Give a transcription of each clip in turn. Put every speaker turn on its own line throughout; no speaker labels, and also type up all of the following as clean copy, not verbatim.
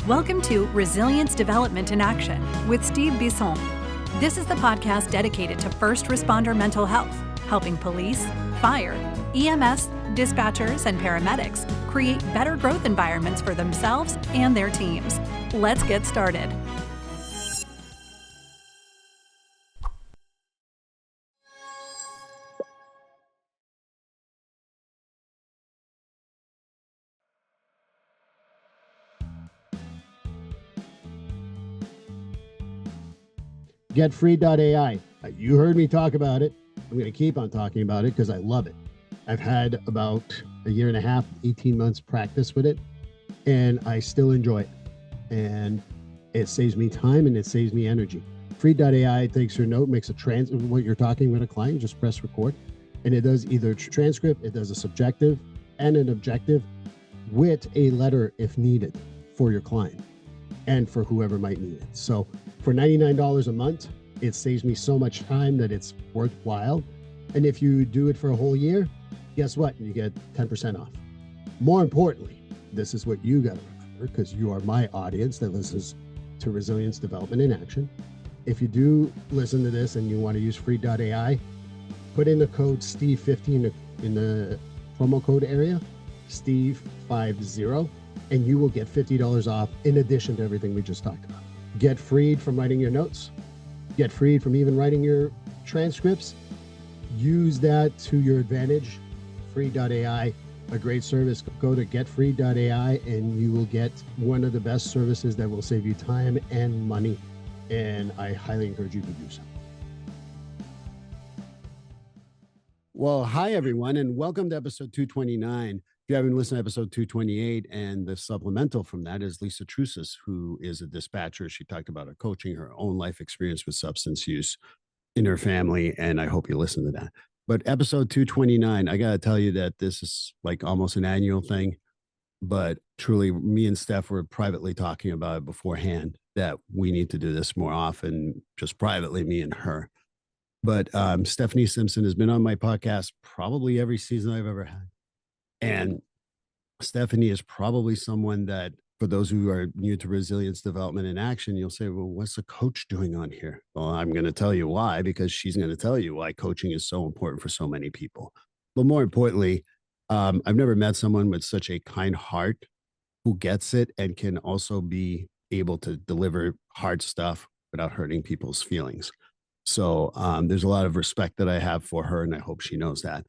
Welcome to Resilience Development in Action with Steve Bisson. This is the podcast dedicated to first responder mental health, helping police, fire, EMS, dispatchers, and paramedics create better growth environments for themselves and their teams. Let's get started.
GetFree.ai. You heard me talk about it. I'm going to keep on talking about it because I love it. I've had about a year and a half, 18 months practice with it, and I still enjoy it. And it saves me time and it saves me energy. Free.ai takes your note, makes a what you're talking with a client, just press record. And it does either transcript, it does a subjective and an objective with a letter if needed for your client and for whoever might need it. So for $99 a month, it saves me so much time that it's worthwhile. And if you do it for a whole year, guess what? You get 10% off. More importantly, this is what you got to remember because you are my audience that listens to Resilience Development in Action. If you do listen to this and you want to use free.ai, put in the code Steve50 in the promo code area, Steve50, and you will get $50 off in addition to everything we just talked about. Get freed from writing your notes. Get freed from even writing your transcripts. Use that to your advantage. Free.ai, a great service. Go to getfree.ai and you will get one of the best services that will save you time and money. And I highly encourage you to do so. Well, hi, everyone, and welcome to episode 229. If you haven't listened to episode 228, and the supplemental from that is Lisa Trusis, who is a dispatcher. She talked about her coaching, her own life experience with substance use in her family, and I hope you listen to that. But episode 229, I got to tell you that this is like almost an annual thing, but truly me and Steph were privately talking about it beforehand that we need to do this more often, just privately, me and her. But Stephanie Simpson has been on my podcast probably every season I've ever had. And Stephanie is probably someone that, for those who are new to resilience development in action, you'll say, well, what's a coach doing on here? Well, I'm going to tell you why, because she's going to tell you why coaching is so important for so many people. But more importantly, I've never met someone with such a kind heart who gets it and can also be able to deliver hard stuff without hurting people's feelings. So there's a lot of respect that I have for her, and I hope she knows that.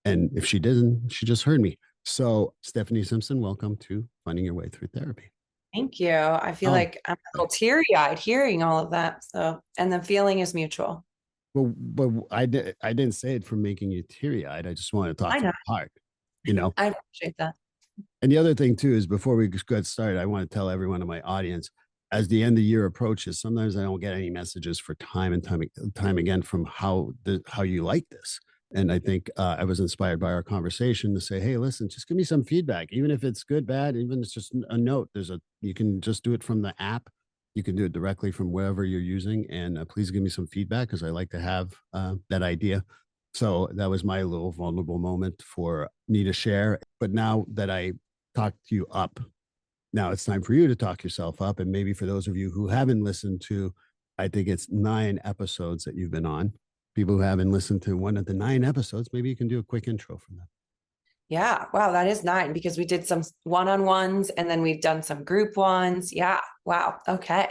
And if she didn't, she just heard me. So Stephanie Simpson, welcome to Finding Your Way Through Therapy.
Thank you. I feel like I'm a little teary-eyed hearing all of that. So, and the feeling is mutual.
Well, but I didn't say it for making you teary-eyed. I just want to talk from the heart, you know?
I appreciate that.
And the other thing too is before we get started, I want to tell everyone in my audience, as the end of the year approaches, sometimes I don't get any messages for time and time again from how you like this. And I think I was inspired by our conversation to say, hey, listen, just give me some feedback, even if it's good, bad, even if it's just a note. You can just do it from the app. You can do it directly from wherever you're using. And please give me some feedback because I like to have that idea. So that was my little vulnerable moment for me to share. But now that I talked you up, now it's time for you to talk yourself up. And maybe for those of you who haven't listened to, I think it's 9 episodes that you've been on. People who haven't listened to one of the 9 episodes, maybe you can do a quick intro from them.
Yeah. Wow. That is 9 because we did some one-on-ones and then we've done some group ones. Yeah. Wow. Okay.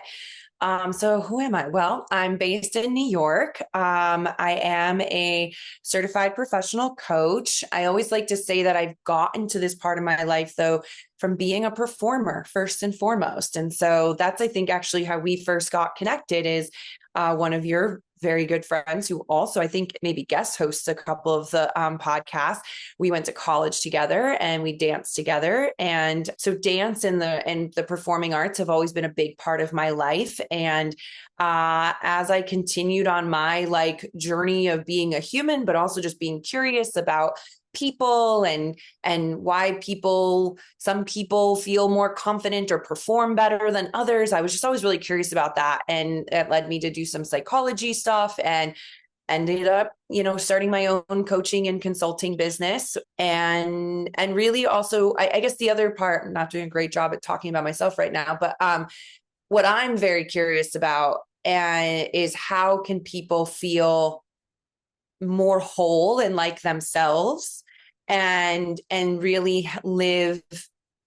So who am I? Well, I'm based in New York. I am a certified professional coach. I always like to say that I've gotten to this part of my life, though, from being a performer first and foremost. And so that's, I think, actually how we first got connected is one of your very good friends who also, I think, maybe guest hosts a couple of the podcasts. We went to college together and we danced together. And so dance and the performing arts have always been a big part of my life. And as I continued on my journey of being a human, but also just being curious about people and why some people feel more confident or perform better than others. I was just always really curious about that. And it led me to do some psychology stuff and ended up, starting my own coaching and consulting business. And really also, I guess the other part, I'm not doing a great job at talking about myself right now, but what I'm very curious about is how can people feel more whole and like themselves and really live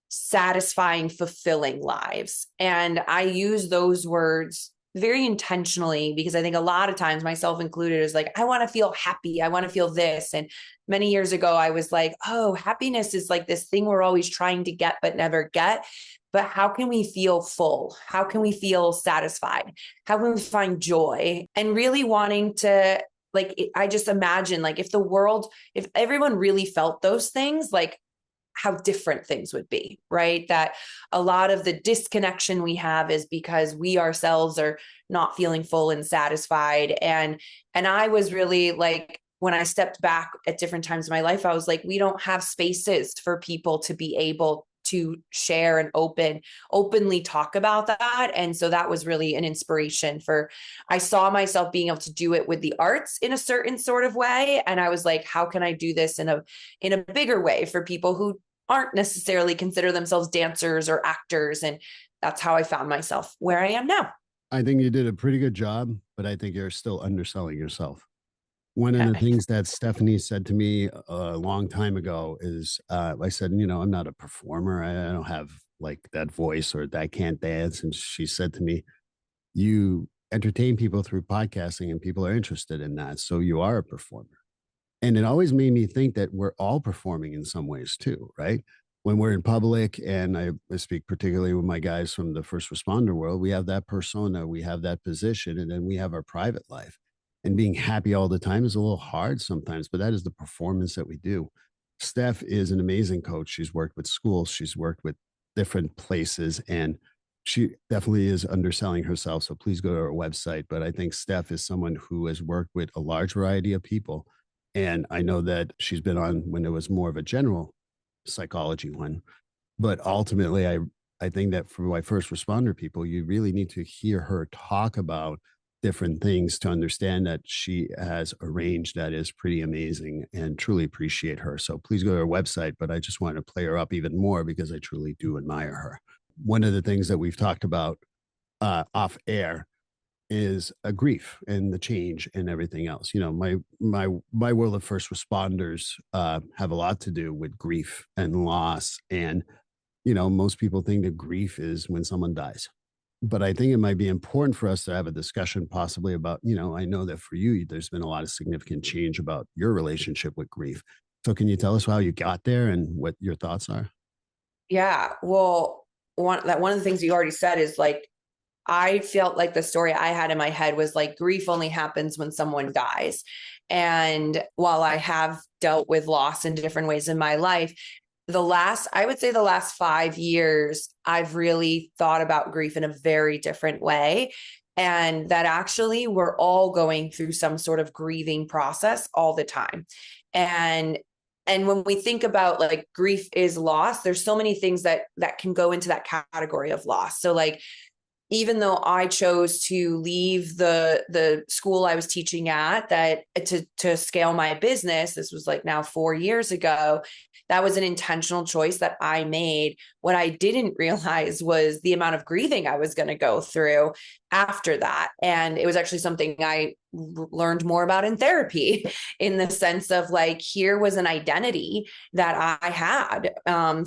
satisfying, fulfilling lives. And I use those words very intentionally because I think a lot of times, myself included, is like, I want to feel happy. I want to feel this. And many years ago, I was like, oh, happiness is like this thing we're always trying to get, but never get. But how can we feel full? How can we feel satisfied? How can we find joy? And really wanting to, like, I just imagine, like, if everyone really felt those things, like, how different things would be, right? That a lot of the disconnection we have is because we ourselves are not feeling full and satisfied. And I was really like, when I stepped back at different times in my life, I was like, we don't have spaces for people to be able to share and openly talk about that. And so that was really an inspiration I saw myself being able to do it with the arts in a certain sort of way. And I was like, how can I do this in a bigger way for people who aren't necessarily consider themselves dancers or actors? And that's how I found myself where I am now.
I think you did a pretty good job, but I think you're still underselling yourself. One of the things that Stephanie said to me a long time ago is, I said, I'm not a performer. I don't have like that voice, or I can't dance. And she said to me, you entertain people through podcasting and people are interested in that. So you are a performer. And it always made me think that we're all performing in some ways too, right? When we're in public, and I speak particularly with my guys from the first responder world, we have that persona, we have that position, and then we have our private life. And being happy all the time is a little hard sometimes, but that is the performance that we do. Steph is an amazing coach. She's worked with schools, she's worked with different places, and she definitely is underselling herself. So please go to her website. But I think Steph is someone who has worked with a large variety of people. And I know that she's been on when there was more of a general psychology one. But ultimately, I think that for my first responder people, you really need to hear her talk about different things to understand that she has a range that is pretty amazing, and truly appreciate her. So please go to her website. But I just want to play her up even more because I truly do admire her. One of the things that we've talked about off air is a grief and the change and everything else. My world of first responders have a lot to do with grief and loss. And most people think that grief is when someone dies. But I think it might be important for us to have a discussion possibly about, I know that for you, there's been a lot of significant change about your relationship with grief. So can you tell us how you got there and what your thoughts are?
Yeah. Well, one of the things you already said is like, I felt like the story I had in my head was like, grief only happens when someone dies. And while I have dealt with loss in different ways in my life, I would say the last 5 years, I've really thought about grief in a very different way. And that actually we're all going through some sort of grieving process all the time. And when we think about like grief is loss, there's so many things that can go into that category of loss. So like, even though I chose to leave the school I was teaching at to scale my business, this was like now 4 years ago, that was an intentional choice that I made. What I didn't realize was the amount of grieving I was going to go through after that. And it was actually something I learned more about in therapy, in the sense of like, here was an identity that I had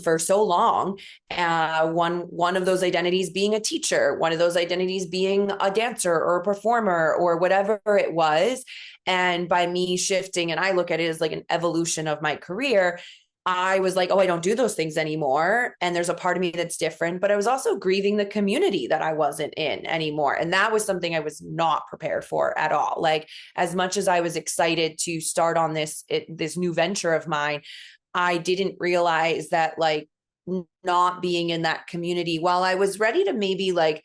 for so long. One of those identities being a teacher, one of those identities being a dancer or a performer or whatever it was. And by me shifting, and I look at it as like an evolution of my career, I was like, oh, I don't do those things anymore. And there's a part of me that's different, but I was also grieving the community that I wasn't in anymore. And that was something I was not prepared for at all. Like, as much as I was excited to start on this new venture of mine, I didn't realize that like not being in that community, while I was ready to maybe like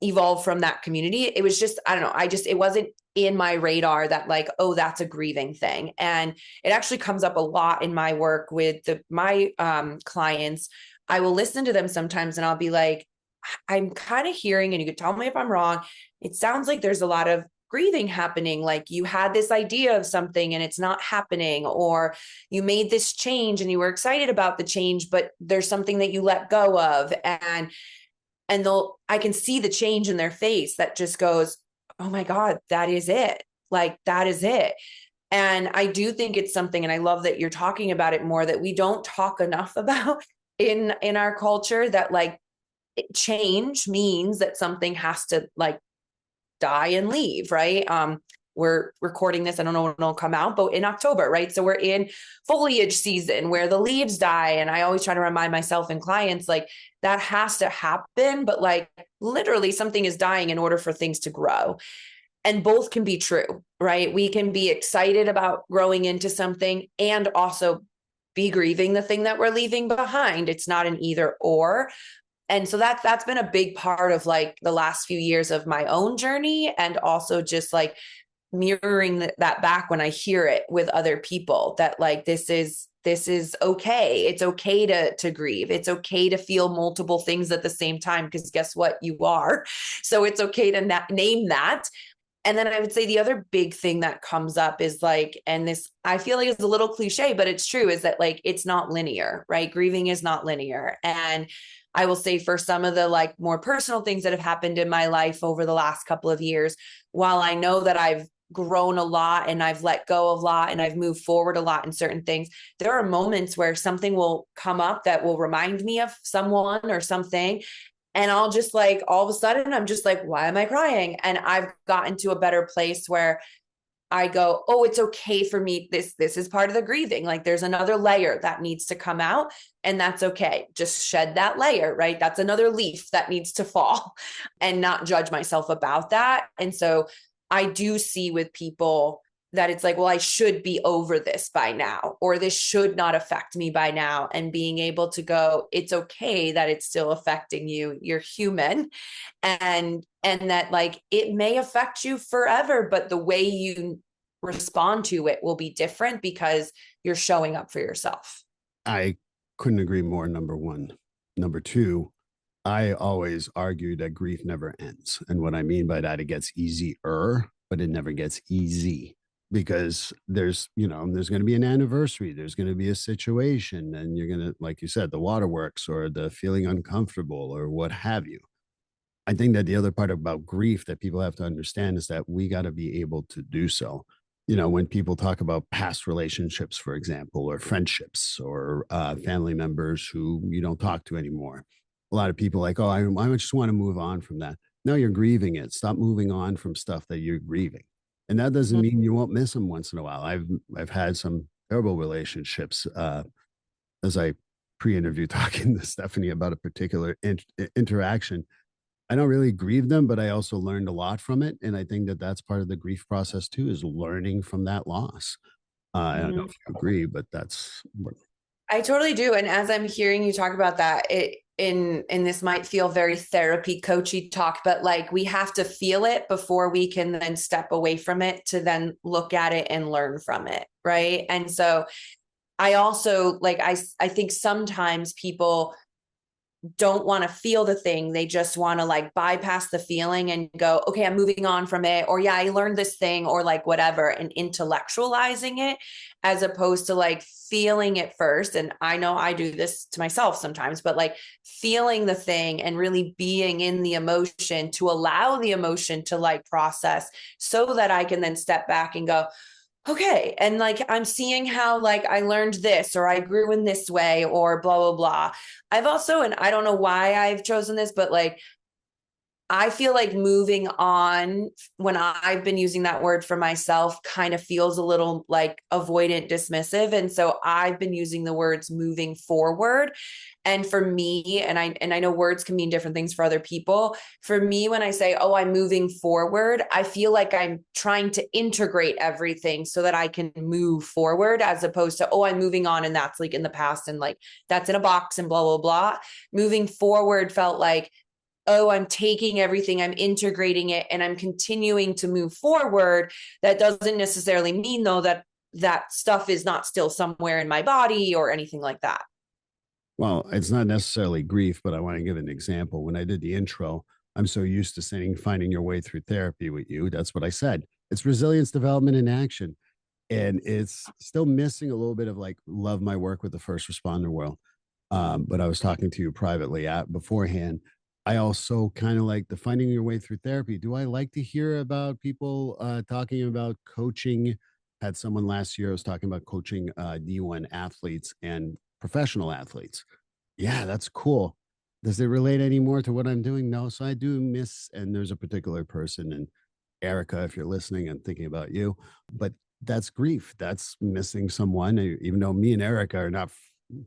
evolve from that community, it was just, I don't know, it wasn't in my radar that like, oh, that's a grieving thing. And it actually comes up a lot in my work with my clients. I will listen to them sometimes and I'll be like, I'm kind of hearing, and you could tell me if I'm wrong, it sounds like there's a lot of grieving happening. Like you had this idea of something and it's not happening, or you made this change and you were excited about the change, but there's something that you let go of. And I can see the change in their face that just goes, oh my God, that is it. Like, that is it. And I do think it's something, and I love that you're talking about it more, that we don't talk enough about in our culture, that like change means that something has to like die and leave, right? We're recording this, I don't know when it'll come out, but in October, right? So we're in foliage season where the leaves die. And I always try to remind myself and clients, like, that has to happen, but like literally something is dying in order for things to grow. And both can be true, right? We can be excited about growing into something and also be grieving the thing that we're leaving behind. It's not an either or. And so that's been a big part of like the last few years of my own journey, and also just like mirroring that back when I hear it with other people, that like, this is okay. It's okay to grieve. It's okay to feel multiple things at the same time, because guess what? You are. So it's okay to name that. And then I would say the other big thing that comes up is like, and this I feel like is a little cliche, but it's true, is that like, it's not linear, right? Grieving is not linear. And I will say, for some of the like more personal things that have happened in my life over the last couple of years, while I know that I've grown a lot and I've let go of a lot and I've moved forward a lot in certain things, there are moments where something will come up that will remind me of someone or something. And I'll just like, all of a sudden, I'm just like, why am I crying? And I've gotten to a better place where I go, oh, it's okay for me. This is part of the grieving. Like, there's another layer that needs to come out, and that's okay. Just shed that layer, right? That's another leaf that needs to fall, and not judge myself about that. And so I do see with people that it's like, well, I should be over this by now, or this should not affect me by now. And being able to go, it's okay that it's still affecting you. You're human. And that like, it may affect you forever, but the way you respond to it will be different because you're showing up for yourself.
I couldn't agree more. Number one. Number two, I always argue that grief never ends. And what I mean by that, it gets easier, but it never gets easy, because there's going to be an anniversary, there's going to be a situation, and you're going to, like you said, the waterworks or the feeling uncomfortable or what have you. I think that the other part about grief that people have to understand is that we got to be able to do so. When people talk about past relationships, for example, or friendships, or family members who you don't talk to anymore, a lot of people like, oh, I just want to move on from that. No, you're grieving it. Stop moving on from stuff that you're grieving. And that doesn't mean you won't miss them once in a while. I've had some terrible relationships. As I pre-interview talking to Stephanie about a particular interaction, I don't really grieve them, but I also learned a lot from it. And I think that that's part of the grief process too, is learning from that loss. I don't know if you agree, but that's what
I totally do. And as I'm hearing you talk about that, and this might feel very therapy coachy talk, but like, we have to feel it before we can then step away from it to then look at it and learn from it. Right. And so I also like, I think sometimes people don't want to feel the thing. They just want to like bypass the feeling and go, okay, I'm moving on from it. Or yeah, I learned this thing, or like whatever, and intellectualizing it, as opposed to like feeling it first. And I know I do this to myself sometimes, but like feeling the thing and really being in the emotion to allow the emotion to like process, so that I can then step back and go, okay. And like, I'm seeing how like I learned this, or I grew in this way, or blah, blah, blah. I've also, and I don't know why I've chosen this, but like, I feel like moving on, when I've been using that word for myself, kind of feels a little like avoidant, dismissive. And so I've been using the words moving forward. And for me, and I know words can mean different things for other people. For me, when I say, oh, I'm moving forward, I feel like I'm trying to integrate everything so that I can move forward, as opposed to, oh, I'm moving on, and that's like in the past, and like that's in a box and blah, blah, blah. Moving forward felt like, oh, I'm taking everything, I'm integrating it, and I'm continuing to move forward. That doesn't necessarily mean, though, that that stuff is not still somewhere in my body or anything like that.
Well, it's not necessarily grief, but I want to give an example. When I did the intro, I'm so used to saying finding your way through therapy with you. That's what I said. It's resilience development in action. And it's still missing a little bit of like love my work with the first responder world. But I was talking to you privately beforehand. I also kind of like the finding your way through therapy. Do I like to hear about people talking about coaching? Had someone last year I was talking about coaching D1 athletes and professional athletes. Yeah, that's cool. Does it relate any more to what I'm doing? No. So I do miss, and there's a particular person, and Erica, if you're listening, I'm thinking about you. But that's grief. That's missing someone. Even though me and Erica are not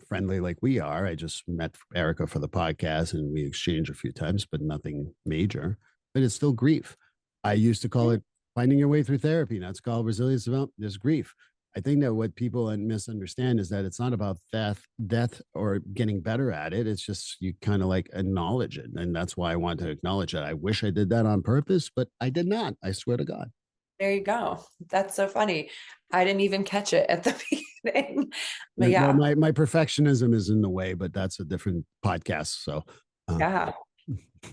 friendly like we are, I just met Erica for the podcast and we exchanged a few times, but nothing major. But it's still grief. I used to call it finding your way through therapy. Now it's called resilience development. There's grief. I think that what people misunderstand is that it's not about death or getting better at it. It's just you kind of like acknowledge it. And that's why I want to acknowledge it. I wish I did that on purpose, but I did not. I swear to God.
There you go. That's so funny. I didn't even catch it at the beginning. But
Well,
yeah.
my perfectionism is in the way, but that's a different podcast. So
Yeah.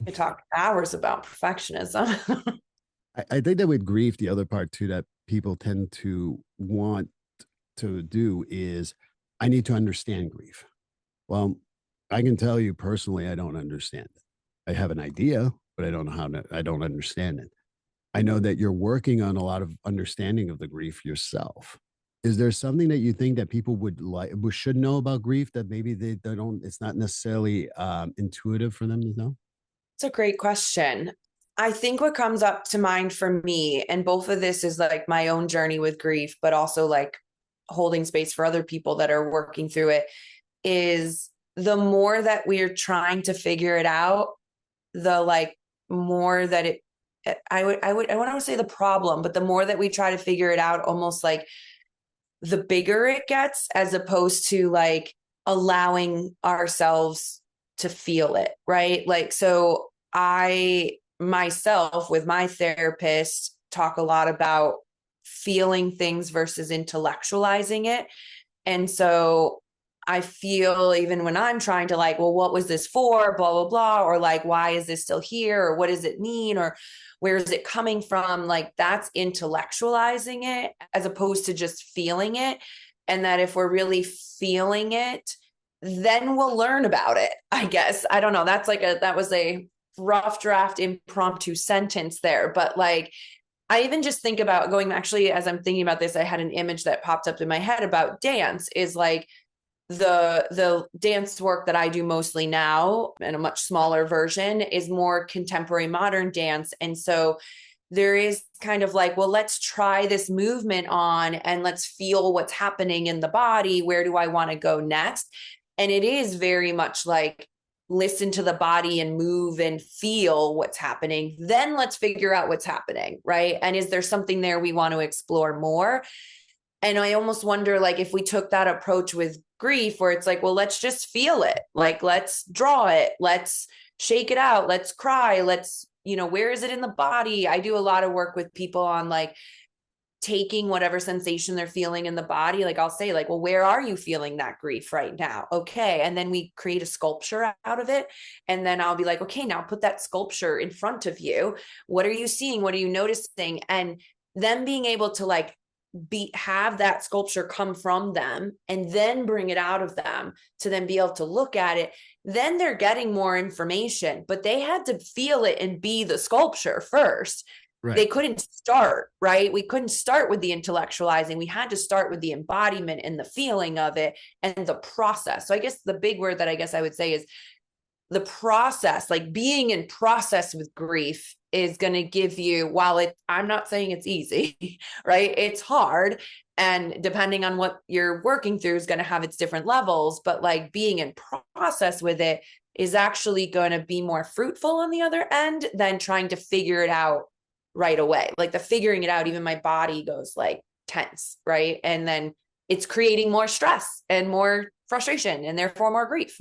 We talk hours about perfectionism.
I think that with grief, the other part too that people tend to want to do is I need to understand grief. Well, I can tell you personally, I don't understand it. I have an idea, but I don't know I don't understand it. I know that you're working on a lot of understanding of the grief yourself. Is there something that you think that people should know about grief that maybe they don't, it's not necessarily intuitive for them to know?
It's a great question. I think what comes up to mind for me, and both of this is like my own journey with grief, but also like holding space for other people that are working through it, is the more that we're trying to figure it out, the like more that I want to say the problem, but the more that we try to figure it out, almost like the bigger it gets, as opposed to like allowing ourselves to feel it, right? Like, so I myself with my therapist talk a lot about feeling things versus intellectualizing it. And so I feel even when I'm trying to like, well, what was this for? Blah, blah, blah. Or like, why is this still here? Or what does it mean? Or where is it coming from? Like that's intellectualizing it as opposed to just feeling it. And that if we're really feeling it, then we'll learn about it, I guess. I don't know. That was a rough draft impromptu sentence there. But like, I even just think about going, actually, as I'm thinking about this, I had an image that popped up in my head about dance is like, the dance work that I do mostly now, and a much smaller version, is more contemporary modern dance. And so there is kind of like, well, let's try this movement on and let's feel what's happening in the body. Where do I want to go next? And it is very much like listen to the body and move and feel what's happening. Then let's figure out what's happening, right? And is there something there we want to explore more? And I almost wonder, like, if we took that approach with grief, where it's like, well, let's just feel it. Like, let's draw it. Let's shake it out. Let's cry. Let's, where is it in the body? I do a lot of work with people on like taking whatever sensation they're feeling in the body. Like I'll say like, well, where are you feeling that grief right now? Okay. And then we create a sculpture out of it. And then I'll be like, okay, now put that sculpture in front of you. What are you seeing? What are you noticing? And then being able to like have that sculpture come from them and then bring it out of them to then be able to look at it. Then they're getting more information, but they had to feel it and be the sculpture first.
Right.
They couldn't start, right? We couldn't start with the intellectualizing. We had to start with the embodiment and the feeling of it and the process. So I guess the big word that I guess I would say is the process, like being in process with grief is going to give you, while I'm not saying it's easy, right? It's hard. And depending on what you're working through is going to have its different levels, but like being in process with it is actually going to be more fruitful on the other end than trying to figure it out right away. Like the figuring it out, even my body goes like tense, right? And then it's creating more stress and more frustration and therefore more grief.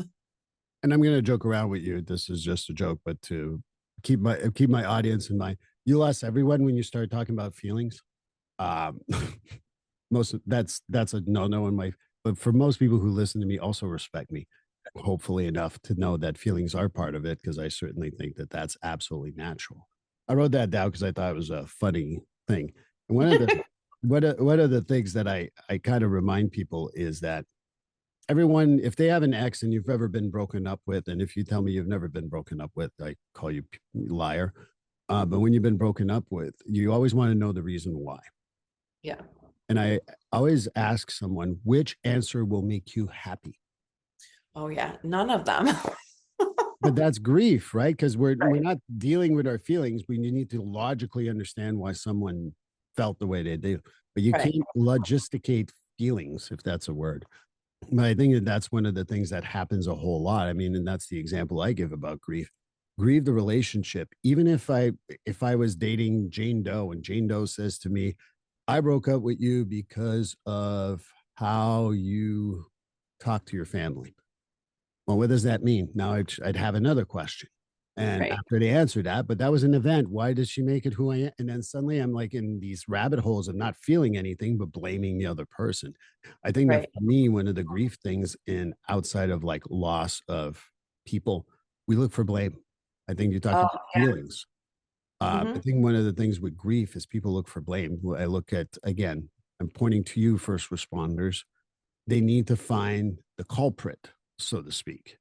And I'm going to joke around with you. This is just a joke, but to keep my audience in mind, you'll ask everyone when you start talking about feelings. That's a no in my. But for most people who listen to me, also respect me. hopefully enough to know that feelings are part of it, because I certainly think that that's absolutely natural. I wrote that down because I thought it was a funny thing. And one of the one of the things that I kind of remind people is that everyone, if they have an ex and you've ever been broken up with, and if you tell me you've never been broken up with, I call you liar. But when you've been broken up with, you always want to know the reason why.
Yeah.
And I always ask someone, which answer will make you happy?
Oh yeah. None of them.
But that's grief, right? Because we're
Right.
not dealing with our feelings. We need to logically understand why someone felt the way they do. But you
Right.
can't logisticate feelings, if that's a word. But I think that that's one of the things that happens a whole lot. I mean, and that's the example I give about grief. Grieve the relationship. Even if I was dating Jane Doe and Jane Doe says to me, I broke up with you because of how you talk to your family. Well, what does that mean? Now I'd have another question. And
Right.
after they answer that, but that was an event. Why does she make it who I am? And then suddenly I'm like in these rabbit holes of not feeling anything, but blaming the other person. I think that
Right.
for me, one of the grief things in outside of like loss of people, we look for blame. I think you talked
Oh
about feelings.
yeah.
I
Hmm.
think one of the things with grief is people look for blame. I look at, again, I'm pointing to you, first responders. They need to find the culprit, so to speak,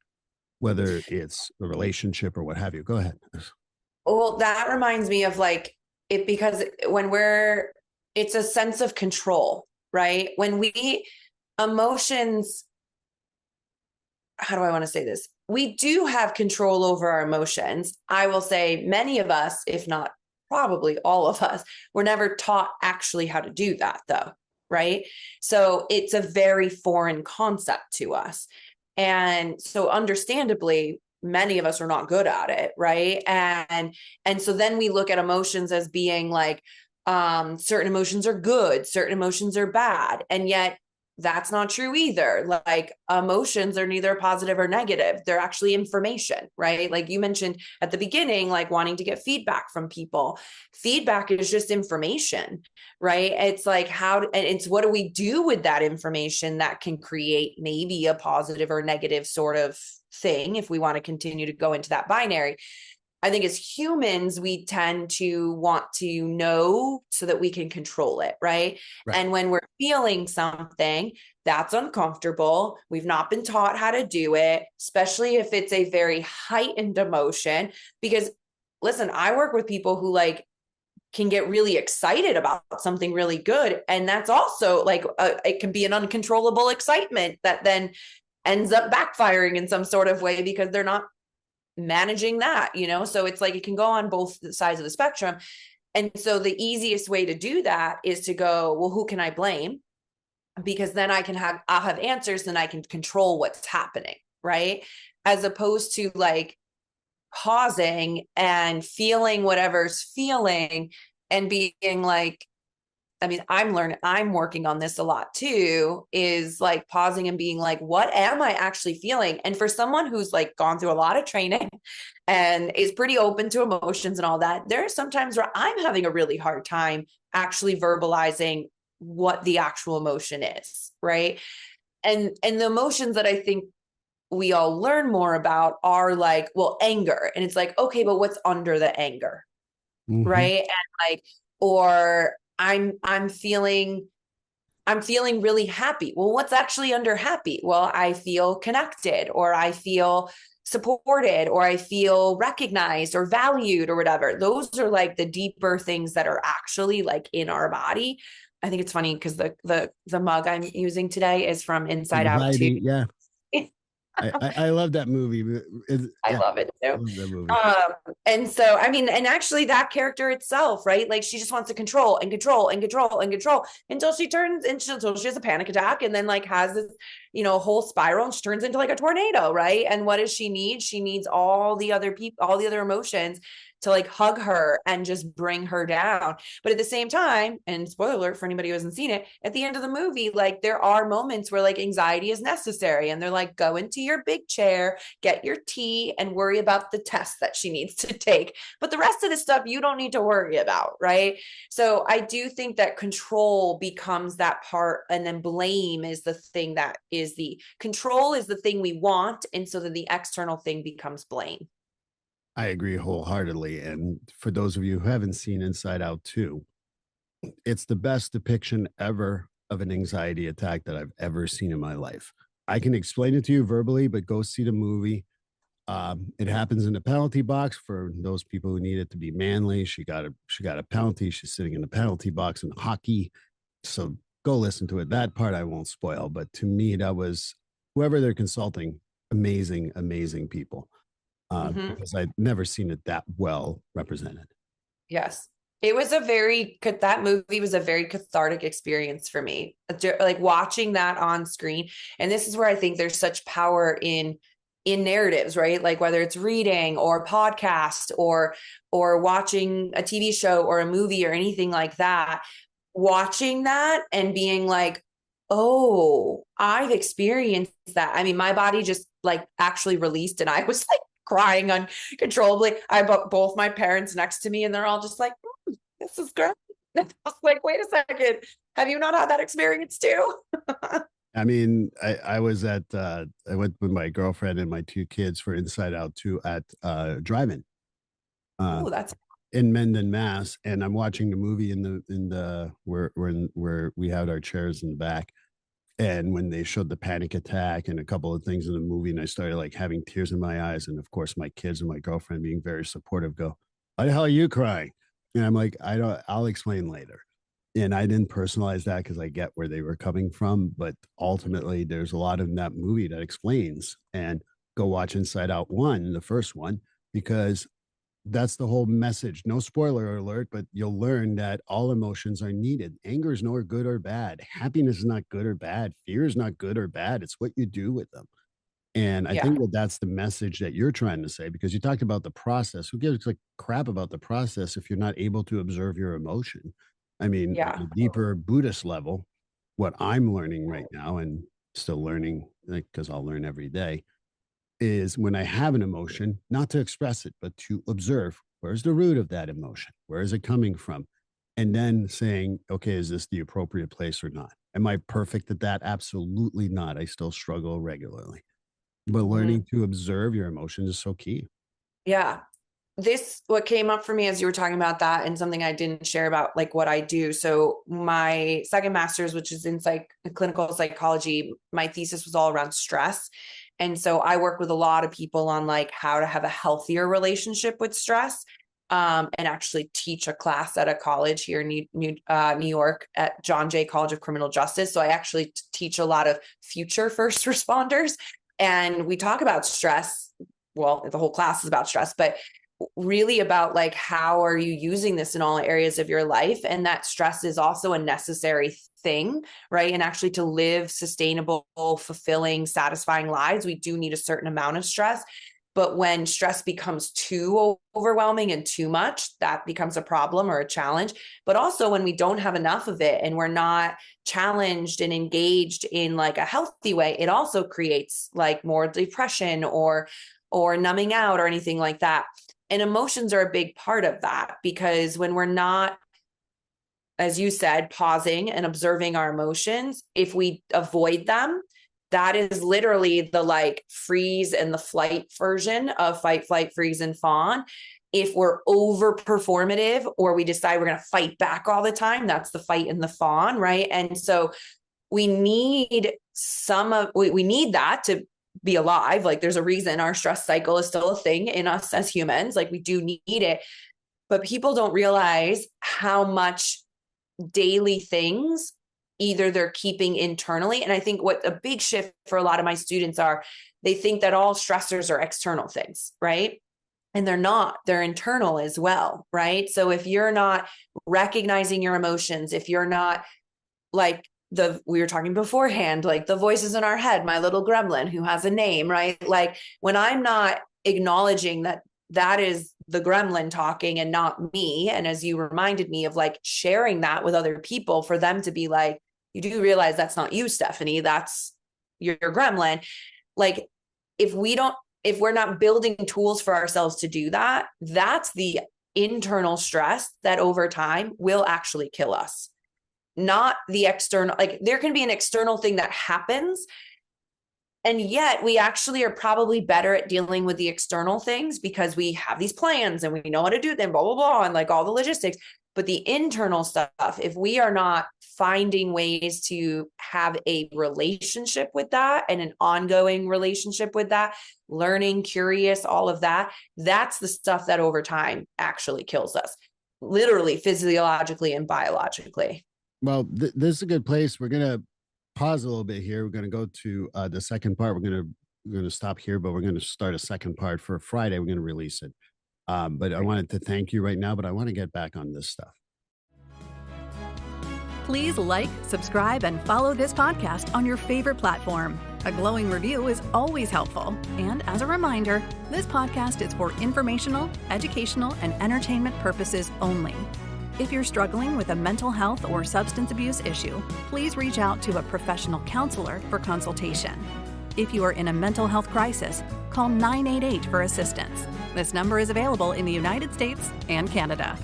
whether it's a relationship or what have you. Go ahead.
Well, that reminds me of like it because when it's a sense of control, right? When we emotions, how do I want to say this? We do have control over our emotions. I will say many of us, if not probably all of us, were never taught actually how to do that, though, right? So it's a very foreign concept to us. And so understandably, many of us are not good at it, right? And so then we look at emotions as being like certain emotions are good, certain emotions are bad. And yet that's not true either. Like emotions are neither positive or negative. They're actually information, right? Like you mentioned at the beginning, like wanting to get feedback from people. Feedback is just information, right? It's like and it's what do we do with that information that can create maybe a positive or negative sort of thing if we want to continue to go into that binary. I think as humans, we tend to want to know so that we can control it, right?
Right.
And when we're feeling something that's uncomfortable, we've not been taught how to do it, especially if it's a very heightened emotion. Because listen, I work with people who like can get really excited about something really good. And that's also like, it can be an uncontrollable excitement that then ends up backfiring in some sort of way because they're not managing that, so it's like it can go on both sides of the spectrum. And so the easiest way to do that is to go, well, who can I blame? Because then I'll have answers, then I can control what's happening, right? As opposed to like pausing and feeling whatever's feeling and being like, I mean, I'm working on this a lot too, is like pausing and being like, what am I actually feeling? And for someone who's like gone through a lot of training and is pretty open to emotions and all that, there are some times where I'm having a really hard time actually verbalizing what the actual emotion is, right? And the emotions that I think we all learn more about are like, well, anger. And it's like, okay, but what's under the anger?
Mhm.
Right. And like, or I'm feeling really happy. Well, what's actually under happy? Well, I feel connected, or I feel supported, or I feel recognized or valued or whatever. Those are like the deeper things that are actually like in our body. I think it's funny because the mug I'm using today is from Inside Out 2.
Anxiety. Yeah. I love that movie.
I
Yeah.
love it
I
too.
love that movie.
And so, I mean, and actually that character itself, right? Like she just wants to control and control and control and control until she until she has a panic attack and then like has this, whole spiral and she turns into like a tornado, right? And what does she need? She needs all the other people, all the other emotions to like hug her and just bring her down. But at the same time, and spoiler alert for anybody who hasn't seen it, at the end of the movie, like there are moments where like anxiety is necessary and they're like, go into your big chair, get your tea and worry about the test that she needs to take. But the rest of the stuff you don't need to worry about, right? So I do think that control becomes that part, and then blame is the thing that is is the control is the thing we want. And so then the external thing becomes blame.
I agree wholeheartedly. And for those of you who haven't seen Inside Out 2, it's the best depiction ever of an anxiety attack that I've ever seen in my life. I can explain it to you verbally, but go see the movie. It happens in the penalty box for those people who need it to be manly. She got a penalty. She's sitting in the penalty box in hockey. So go listen to it. That part I won't spoil. But to me, that was whoever they're consulting, amazing, amazing people. Because I'd never seen it that well represented.
Yes. That movie was a very cathartic experience for me. Like watching that on screen. And this is where I think there's such power in narratives, right? Like whether it's reading or podcast or watching a TV show or a movie or anything like that, watching that and being like, oh, I've experienced that. I mean, my body just like actually released and I was like crying uncontrollably. I put both my parents next to me and they're all just like, this is great. I was like, wait a second. Have you not had that experience too?
I mean, I was I went with my girlfriend and my two kids for Inside Out 2 at drive-in.
Oh, that's
in Mendon, Mass, and I'm watching the movie where we had our chairs in the back. And when they showed the panic attack and a couple of things in the movie, and I started like having tears in my eyes, and of course my kids and my girlfriend being very supportive go, "Why the hell are you crying?" And I'm like, I'll explain later. And I didn't personalize that because I get where they were coming from, but ultimately there's a lot in that movie that explains. And go watch Inside Out 1, the first one, because that's the whole message. No spoiler alert, but you'll learn that all emotions are needed. Anger is nor good or bad. Happiness is not good or bad. Fear is not good or bad. It's what you do with them. And I think that's the message that you're trying to say, because you talked about the process. Who gives a crap about the process if you're not able to observe your emotion? I mean, on a deeper Buddhist level, what I'm learning right now and still learning, because I'll learn every day, is when I have an emotion, not to express it, but to observe where's the root of that emotion? Where is it coming from? And then saying, okay, is this the appropriate place or not? Am I perfect at that? Absolutely not. I still struggle regularly. But learning to observe your emotions is so key.
Yeah. What came up for me as you were talking about that, and something I didn't share about like what I do. So my second master's, which is in clinical psychology, my thesis was all around stress. And so I work with a lot of people on like how to have a healthier relationship with stress, and actually teach a class at a college here in New York at John Jay College of Criminal Justice. So I actually teach a lot of future first responders, and we talk about stress. Well, the whole class is about stress, but really about like, how are you using this in all areas of your life? And that stress is also a necessary thing, right? And actually to live sustainable, fulfilling, satisfying lives, we do need a certain amount of stress. But when stress becomes too overwhelming and too much, that becomes a problem or a challenge. But also when we don't have enough of it and we're not challenged and engaged in like a healthy way, it also creates like more depression or numbing out or anything like that. And emotions are a big part of that, because when we're not, as you said, pausing and observing our emotions, if we avoid them, that is literally the like freeze and the flight version of fight, flight, freeze, and fawn. If we're over performative or we decide we're going to fight back all the time, that's the fight and the fawn, right? And so we need we need that to be alive. Like there's a reason our stress cycle is still a thing in us as humans. Like we do need it, but people don't realize how much daily things either they're keeping internally. And I think what a big shift for a lot of my students are, they think that all stressors are external things, right? And they're not, they're internal as well, right? So if you're not recognizing your emotions, if you're not like we were talking beforehand, like the voices in our head, my little gremlin who has a name, right? Like when I'm not acknowledging that is the gremlin talking and not me. And as you reminded me of like sharing that with other people for them to be like, you do realize that's not you, Stephanie, that's your gremlin. Like if we're not building tools for ourselves to do that, that's the internal stress that over time will actually kill us. Not the external, like there can be an external thing that happens And yet we actually are probably better at dealing with the external things because we have these plans and we know how to do them, blah, blah, blah, and like all the logistics. But the internal stuff, if we are not finding ways to have a relationship with that and an ongoing relationship with that, learning, curious, all of that, that's the stuff that over time actually kills us, literally, physiologically and biologically.
Well, this is a good place. We're going to pause a little bit here. We're going to go to the second part. We're going to stop here, but we're going to start a second part for Friday. We're going to release it. But I wanted to thank you right now, but I want to get back on this stuff.
Please like, subscribe, and follow this podcast on your favorite platform. A glowing review is always helpful. And as a reminder, this podcast is for informational, educational, and entertainment purposes only. If you're struggling with a mental health or substance abuse issue, please reach out to a professional counselor for consultation. If you are in a mental health crisis, call 988 for assistance. This number is available in the United States and Canada.